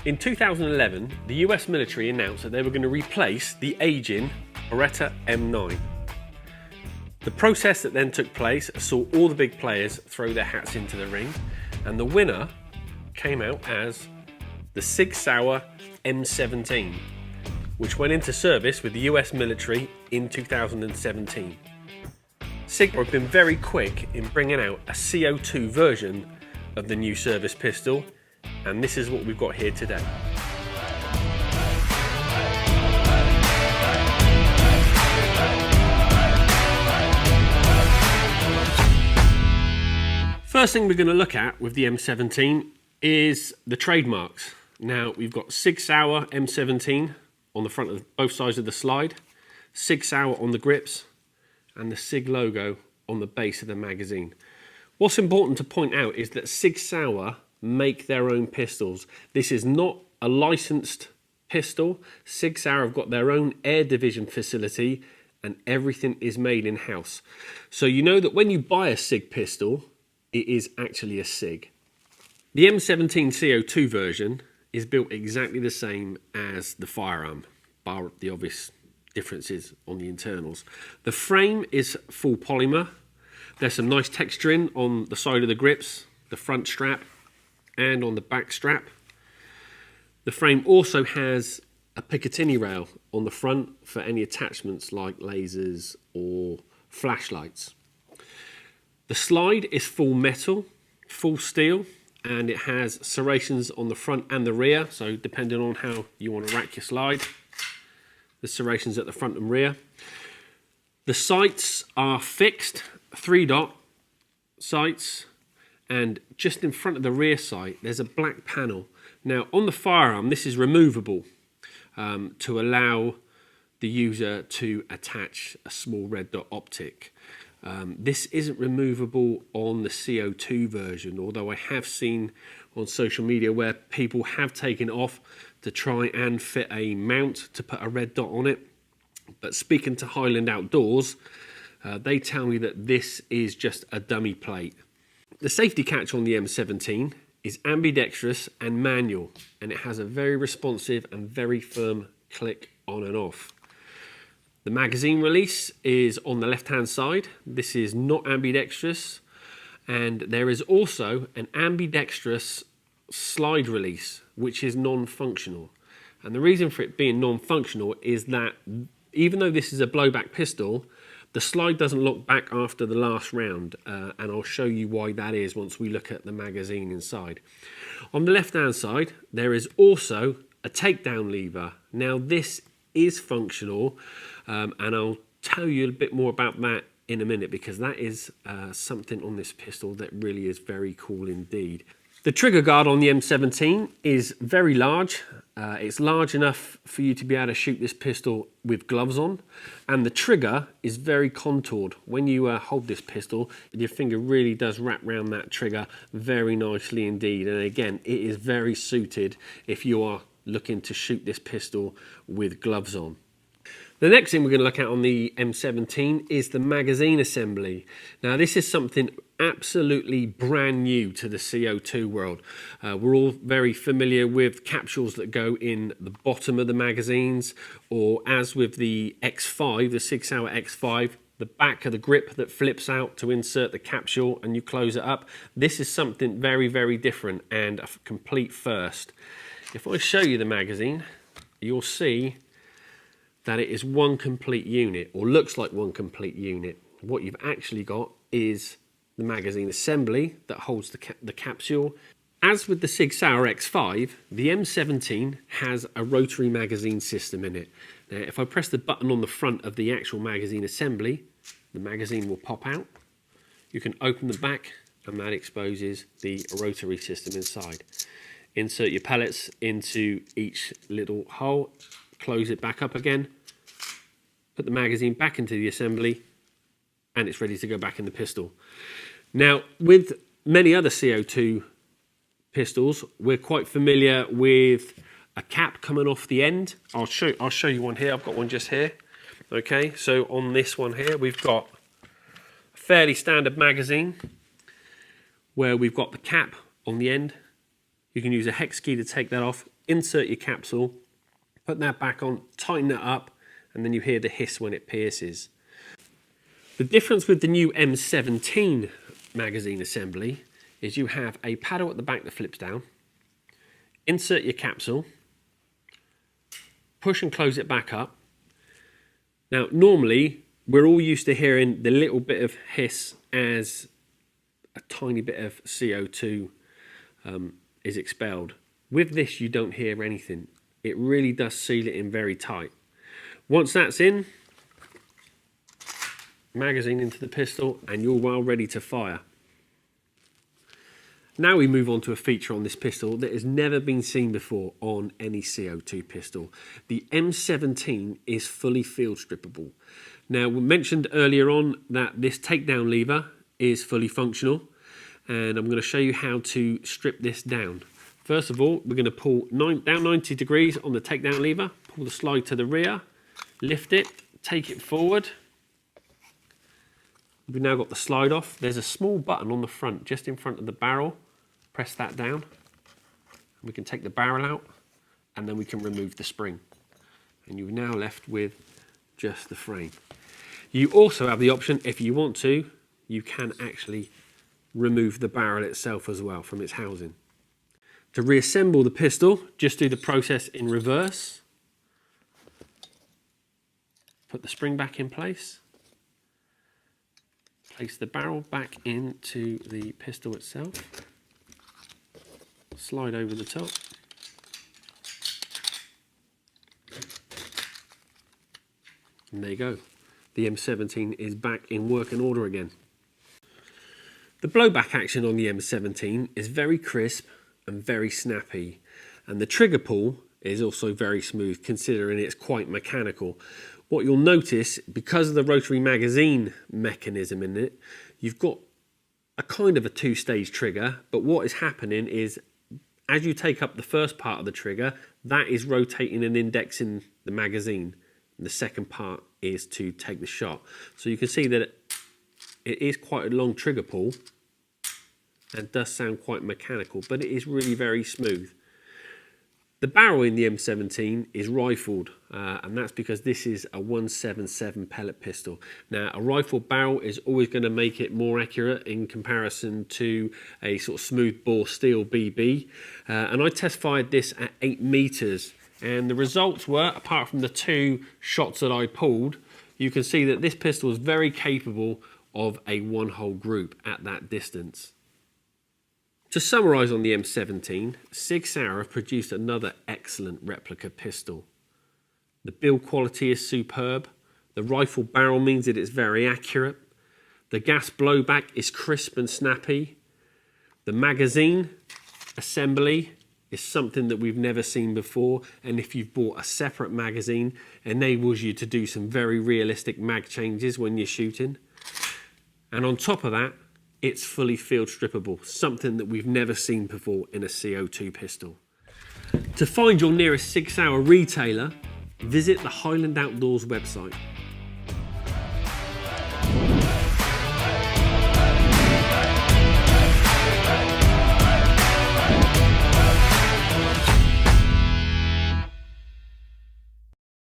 In 2011, the US military announced that they were going to replace the aging Beretta M9. The process that then took place saw all the big players throw their hats into the ring, and the winner came out as the Sig Sauer M17, which went into service with the US military in 2017. Sig have been very quick in bringing out a CO2 version of the new service pistol, and this is what we've got here today. First thing we're going to look at with the M17 is the trademarks. Now we've got Sig Sauer M17 on the front of both sides of the slide, Sig Sauer on the grips, and the Sig logo on the base of the magazine. What's important to point out is that Sig Sauer make their own pistols. This is not a licensed pistol. Sig Sauer have got their own air division facility and everything is made in-house. So you know that when you buy a Sig pistol, it is actually a Sig. The M17 CO2 version is built exactly the same as the firearm, bar the obvious differences on the internals. The frame is full polymer. There's some nice texturing on the side of the grips, the front strap, and on the back strap. The frame also has a Picatinny rail on the front for any attachments like lasers or flashlights. The slide is full metal, full steel, and it has serrations on the front and the rear, so depending on how you want to rack your slide, the serrations at the front and rear. The sights are fixed, 3-dot sights, and just in front of the rear sight there's a black panel. Now on the firearm this is removable to allow the user to attach a small red dot optic. This isn't removable on the CO2 version, although I have seen on social media where people have taken it off to try and fit a mount to put a red dot on it. But speaking to Highland Outdoors, they tell me that this is just a dummy plate. The safety catch on the M17 is ambidextrous and manual, and it has a very responsive and very firm click on and off. The magazine release is on the left hand side. This is not ambidextrous, and there is also an ambidextrous slide release which is non-functional. And the reason for it being non-functional is that even though this is a blowback pistol, the slide doesn't lock back after the last round, and I'll show you why that is once we look at the magazine inside. On the left hand side there is also a takedown lever. Now this is functional, and I'll tell you a bit more about that in a minute, because that is something on this pistol that really is very cool indeed. The trigger guard on the M17 is very large. It's large enough for you to be able to shoot this pistol with gloves on, and the trigger is very contoured. When you hold this pistol, your finger really does wrap around that trigger very nicely indeed, and again it is very suited if you are looking to shoot this pistol with gloves on. The next thing we're going to look at on the M17 is the magazine assembly. Now this is something absolutely brand new to the CO2 world. We're all very familiar with capsules that go in the bottom of the magazines, or as with the X5, the Sig Sauer X5, the back of the grip that flips out to insert the capsule and you close it up. This is something very, very different and a complete first. If I show you the magazine, you'll see that it is one complete unit, or looks like one complete unit. What you've actually got is the magazine assembly that holds the capsule. As with the Sig Sauer X5, the M17 has a rotary magazine system in it. Now, if I press the button on the front of the actual magazine assembly, the magazine will pop out. You can open the back, and that exposes the rotary system inside. Insert your pellets into each little hole, close it back up again, put the magazine back into the assembly, and it's ready to go back in the pistol. Now, with many other CO2 pistols, we're quite familiar with a cap coming off the end. I'll show you one here. I've got one just here. Okay, so on this one here, we've got a fairly standard magazine where we've got the cap on the end. You can use a hex key to take that off. insert your capsule, put that back on, tighten it up, and then you hear the hiss when it pierces. The difference with the new M17 magazine assembly is you have a paddle at the back that flips down, insert your capsule, push and close it back up. Now, normally, we're all used to hearing the little bit of hiss as a tiny bit of CO2 is expelled. With this, you don't hear anything. It really does seal it in very tight. Once that's in, magazine into the pistol, and you're well ready to fire. Now we move on to a feature on this pistol that has never been seen before on any CO2 pistol. The M17 is fully field strippable. Now, we mentioned earlier on that this takedown lever is fully functional, and I'm going to show you how to strip this down. First of all, we're going to pull down 90 degrees on the takedown lever, pull the slide to the rear, lift it, take it forward. We've now got the slide off. There's a small button on the front, just in front of the barrel. Press that down. We can take the barrel out, and then we can remove the spring. And you're now left with just the frame. You also have the option, if you want to, you can actually remove the barrel itself as well from its housing. To reassemble the pistol, just do the process in reverse. Put the spring back in place. Place the barrel back into the pistol itself. Slide over the top. And there you go. The M17 is back in working order again. The blowback action on the M17 is very crisp and very snappy. And the trigger pull is also very smooth, considering it's quite mechanical. What you'll notice, because of the rotary magazine mechanism in it, you've got a kind of a two-stage trigger, but what is happening is, as you take up the first part of the trigger, that is rotating and indexing the magazine. And the second part is to take the shot. So you can see that it is quite a long trigger pull and does sound quite mechanical, but it is really very smooth. The barrel in the M17 is rifled, and that's because this is a 177 pellet pistol. Now, a rifled barrel is always going to make it more accurate in comparison to a sort of smooth bore steel BB. And I test fired this at 8 meters, and the results were, apart from the 2 shots that I pulled, you can see that this pistol is very capable of a one-hole group at that distance. To summarise on the M17, Sig Sauer have produced another excellent replica pistol. The build quality is superb, the rifle barrel means that it's very accurate, the gas blowback is crisp and snappy, the magazine assembly is something that we've never seen before, and if you've bought a separate magazine, enables you to do some very realistic mag changes when you're shooting. And on top of that, it's fully field strippable, something that we've never seen before in a CO2 pistol. To find your nearest Sig Sauer retailer, visit the Highland Outdoors website.